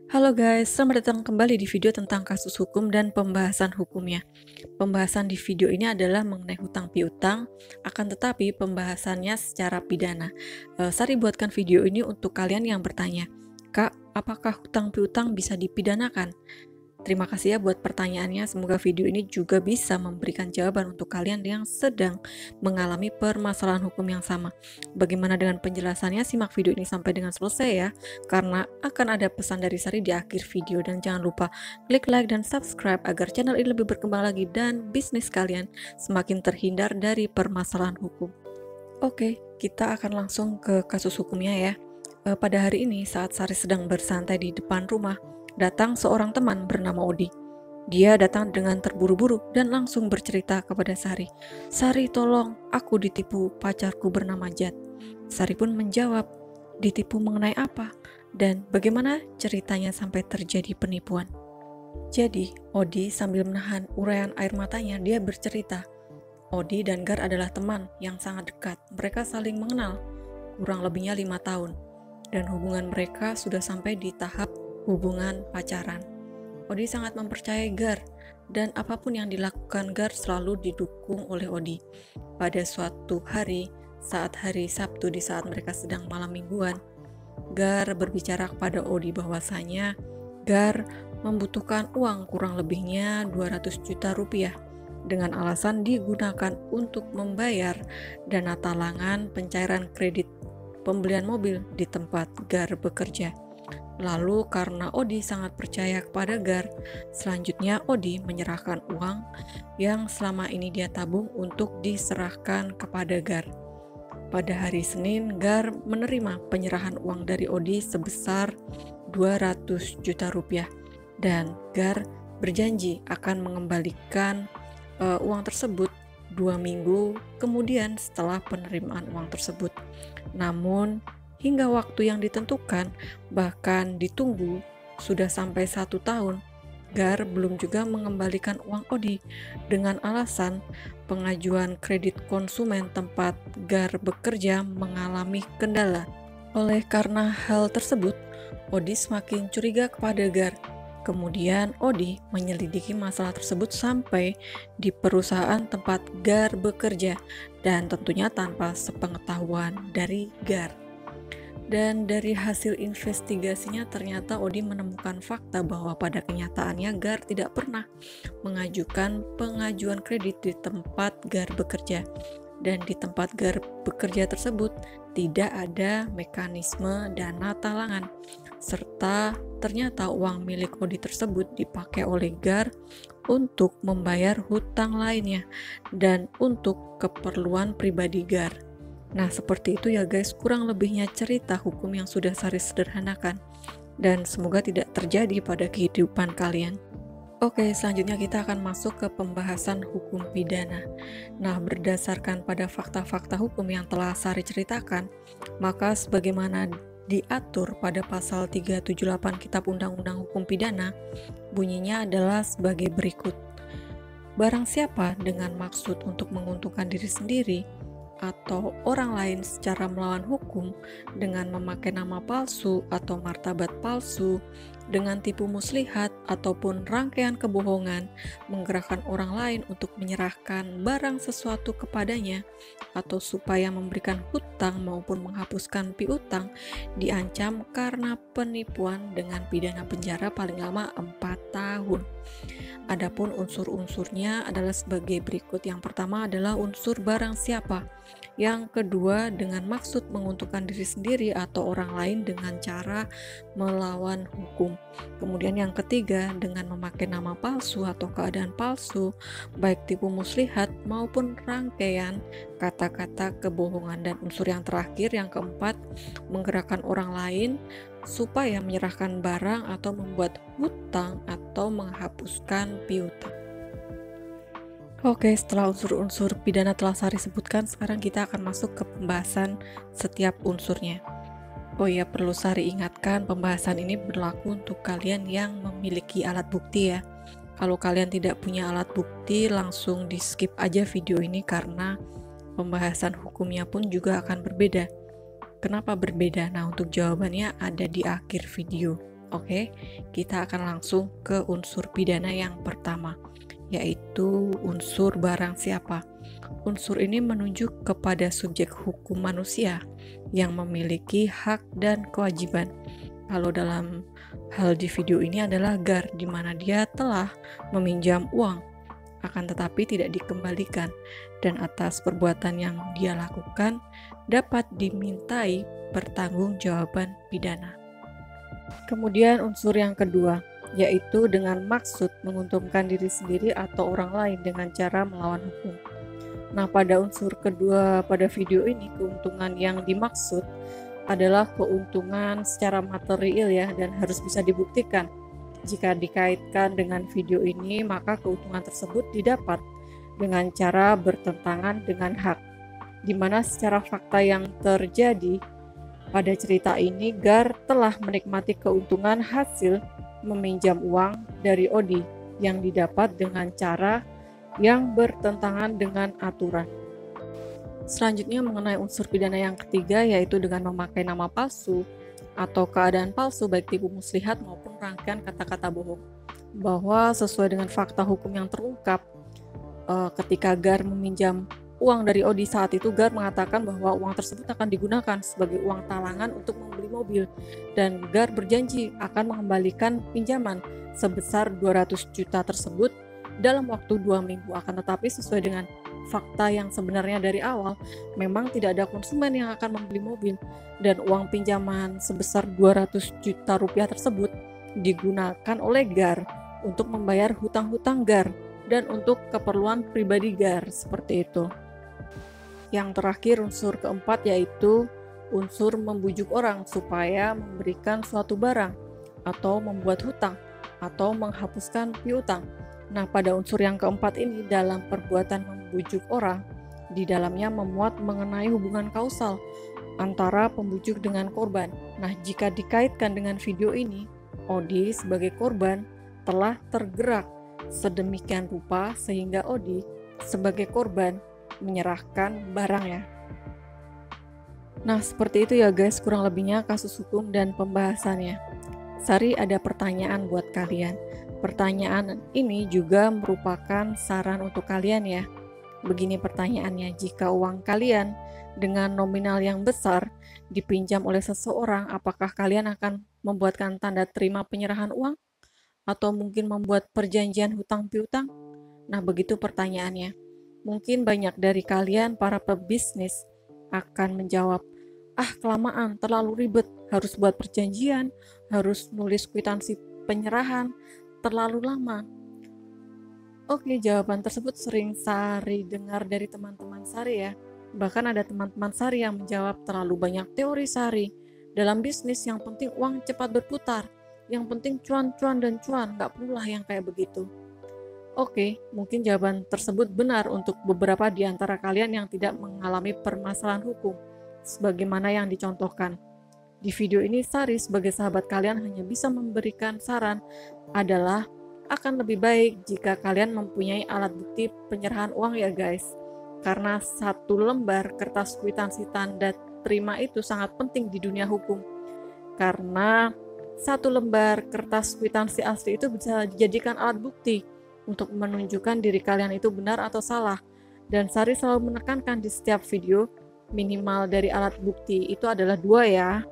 Halo guys, selamat datang kembali di video tentang kasus hukum dan pembahasan hukumnya. Pembahasan di video ini adalah mengenai hutang piutang, akan tetapi pembahasannya secara pidana. Sari buatkan video ini untuk kalian yang bertanya, Kak, apakah hutang piutang bisa dipidanakan? Terima kasih ya buat pertanyaannya, semoga video ini juga bisa memberikan jawaban untuk kalian yang sedang mengalami permasalahan hukum yang sama. Bagaimana dengan penjelasannya? Simak video ini sampai dengan selesai ya, karena akan ada pesan dari Sari di akhir video. Dan jangan lupa klik like dan subscribe agar channel ini lebih berkembang lagi dan bisnis kalian semakin terhindar dari permasalahan hukum. Oke, kita akan langsung ke kasus hukumnya ya. Pada hari ini saat Sari sedang bersantai di depan rumah, datang seorang teman bernama Odi. Dia datang dengan terburu-buru dan langsung bercerita kepada Sari. Sari, tolong, aku ditipu pacarku bernama Jad. Sari pun menjawab, ditipu mengenai apa? Dan bagaimana ceritanya sampai terjadi penipuan? Jadi, Odi sambil menahan uraian air matanya, dia bercerita. Odi dan Gar adalah teman yang sangat dekat. Mereka saling mengenal, kurang lebihnya 5 tahun. Dan hubungan mereka sudah sampai di tahap hubungan pacaran. Odi sangat mempercayai Gar, dan apapun yang dilakukan Gar selalu didukung oleh Odi. Pada suatu hari, saat hari Sabtu di saat mereka sedang malam mingguan, Gar berbicara kepada Odi bahwasanya Gar membutuhkan uang kurang lebihnya 200 juta rupiah dengan alasan digunakan untuk membayar dana talangan pencairan kredit pembelian mobil di tempat Gar bekerja. Lalu karena Odi sangat percaya kepada Gar, selanjutnya Odi menyerahkan uang yang selama ini dia tabung untuk diserahkan kepada Gar. Pada hari Senin, Gar menerima penyerahan uang dari Odi sebesar 200 juta rupiah dan Gar berjanji akan mengembalikan uang tersebut 2 minggu kemudian setelah penerimaan uang tersebut. Namun hingga waktu yang ditentukan, bahkan ditunggu sudah sampai 1 tahun, Gar belum juga mengembalikan uang Odi dengan alasan pengajuan kredit konsumen tempat Gar bekerja mengalami kendala. Oleh karena hal tersebut, Odi semakin curiga kepada Gar. Kemudian Odi menyelidiki masalah tersebut sampai di perusahaan tempat Gar bekerja dan tentunya tanpa sepengetahuan dari Gar. Dan dari hasil investigasinya ternyata Odi menemukan fakta bahwa pada kenyataannya Gar tidak pernah mengajukan pengajuan kredit di tempat Gar bekerja. Dan di tempat Gar bekerja tersebut tidak ada mekanisme dana talangan, serta ternyata uang milik Odi tersebut dipakai oleh Gar untuk membayar hutang lainnya dan untuk keperluan pribadi Gar. Nah, seperti itu ya guys, kurang lebihnya cerita hukum yang sudah Sari sederhanakan, dan semoga tidak terjadi pada kehidupan kalian. Oke, selanjutnya kita akan masuk ke pembahasan hukum pidana. Nah, berdasarkan pada fakta-fakta hukum yang telah Sari ceritakan, maka sebagaimana diatur pada pasal 378 Kitab Undang-Undang Hukum Pidana, bunyinya adalah sebagai berikut. Barang siapa dengan maksud untuk menguntungkan diri sendiri atau orang lain secara melawan hukum dengan memakai nama palsu atau martabat palsu, dengan tipu muslihat ataupun rangkaian kebohongan, menggerakkan orang lain untuk menyerahkan barang sesuatu kepadanya atau supaya memberikan hutang maupun menghapuskan piutang, diancam karena penipuan dengan pidana penjara paling lama 4 tahun. Adapun unsur-unsurnya adalah sebagai berikut. Yang pertama adalah unsur barang siapa. Yang kedua dengan maksud menguntungkan diri sendiri atau orang lain dengan cara melawan hukum. Kemudian yang ketiga dengan memakai nama palsu atau keadaan palsu, baik tipu muslihat maupun rangkaian kata-kata kebohongan. Dan unsur yang terakhir, yang keempat, menggerakkan orang lain supaya menyerahkan barang atau membuat hutang atau menghapuskan piutang. Oke, setelah unsur-unsur pidana telah Sari sebutkan, sekarang kita akan masuk ke pembahasan setiap unsurnya. Oh ya, perlu Sari ingatkan, pembahasan ini berlaku untuk kalian yang memiliki alat bukti ya. Kalau kalian tidak punya alat bukti, langsung di skip aja video ini karena pembahasan hukumnya pun juga akan berbeda. Kenapa berbeda? Nah, untuk jawabannya ada di akhir video. Oke, kita akan langsung ke unsur pidana yang pertama, yaitu unsur barang siapa. Unsur ini menunjuk kepada subjek hukum manusia yang memiliki hak dan kewajiban. Kalau dalam hal di video ini adalah GAR, di mana dia telah meminjam uang, akan tetapi tidak dikembalikan, dan atas perbuatan yang dia lakukan dapat dimintai pertanggungjawaban pidana. Kemudian unsur yang kedua, yaitu dengan maksud menguntungkan diri sendiri atau orang lain dengan cara melawan hukum. Nah, pada unsur kedua pada video ini, keuntungan yang dimaksud adalah keuntungan secara material ya, dan harus bisa dibuktikan. Jika dikaitkan dengan video ini, maka keuntungan tersebut didapat dengan cara bertentangan dengan hak, di mana secara fakta yang terjadi pada cerita ini, GAR telah menikmati keuntungan hasil meminjam uang dari Odi yang didapat dengan cara yang bertentangan dengan aturan. Selanjutnya mengenai unsur pidana yang ketiga, yaitu dengan memakai nama palsu atau keadaan palsu baik tipu muslihat maupun rangkaian kata-kata bohong. Bahwa sesuai dengan fakta hukum yang terungkap, ketika GAR meminjam uang dari Odi saat itu, GAR mengatakan bahwa uang tersebut akan digunakan sebagai uang talangan untuk membeli mobil, dan GAR berjanji akan mengembalikan pinjaman sebesar 200 juta tersebut dalam waktu 2 minggu. Akan tetapi sesuai dengan fakta yang sebenarnya dari awal, memang tidak ada konsumen yang akan membeli mobil, dan uang pinjaman sebesar 200 juta rupiah tersebut digunakan oleh GAR untuk membayar hutang-hutang GAR dan untuk keperluan pribadi GAR, seperti itu. Yang terakhir, unsur keempat, yaitu unsur membujuk orang supaya memberikan suatu barang atau membuat hutang atau menghapuskan piutang. Nah, pada unsur yang keempat ini, dalam perbuatan membujuk orang, di dalamnya memuat mengenai hubungan kausal antara pembujuk dengan korban. Nah, jika dikaitkan dengan video ini, Odi sebagai korban telah tergerak sedemikian rupa sehingga Odi sebagai korban menyerahkan barangnya. Nah, seperti itu ya guys, kurang lebihnya kasus hukum dan pembahasannya. Sari ada pertanyaan buat kalian. Pertanyaan ini juga merupakan saran untuk kalian ya. Begini pertanyaannya, jika uang kalian dengan nominal yang besar dipinjam oleh seseorang, apakah kalian akan membuatkan tanda terima penyerahan uang? Atau mungkin membuat perjanjian hutang piutang? Nah, begitu pertanyaannya. Mungkin banyak dari kalian para pebisnis akan menjawab, kelamaan, terlalu ribet, harus buat perjanjian, harus nulis kwitansi penyerahan, terlalu lama. Oke, jawaban tersebut sering Sari dengar dari teman-teman Sari ya. Bahkan ada teman-teman Sari yang menjawab, terlalu banyak teori Sari. Dalam bisnis yang penting uang cepat berputar, yang penting cuan-cuan dan cuan, gak perlulah yang kayak begitu. Oke, mungkin jawaban tersebut benar untuk beberapa di antara kalian yang tidak mengalami permasalahan hukum, sebagaimana yang dicontohkan. Di video ini, Sari sebagai sahabat kalian hanya bisa memberikan saran adalah akan lebih baik jika kalian mempunyai alat bukti penyerahan uang ya guys. Karena satu lembar kertas kwitansi tanda terima itu sangat penting di dunia hukum. Karena satu lembar kertas kwitansi asli itu bisa dijadikan alat bukti untuk menunjukkan diri kalian itu benar atau salah. Dan Sari selalu menekankan di setiap video, minimal dari alat bukti itu adalah 2 ya.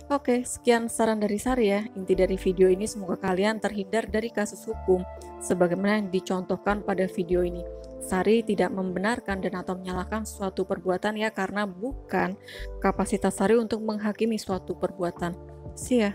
Oke, sekian saran dari Sari ya. Inti dari video ini semoga kalian terhindar dari kasus hukum sebagaimana yang dicontohkan pada video ini. Sari tidak membenarkan dan atau menyalahkan suatu perbuatan ya, karena bukan kapasitas Sari untuk menghakimi suatu perbuatan. See ya.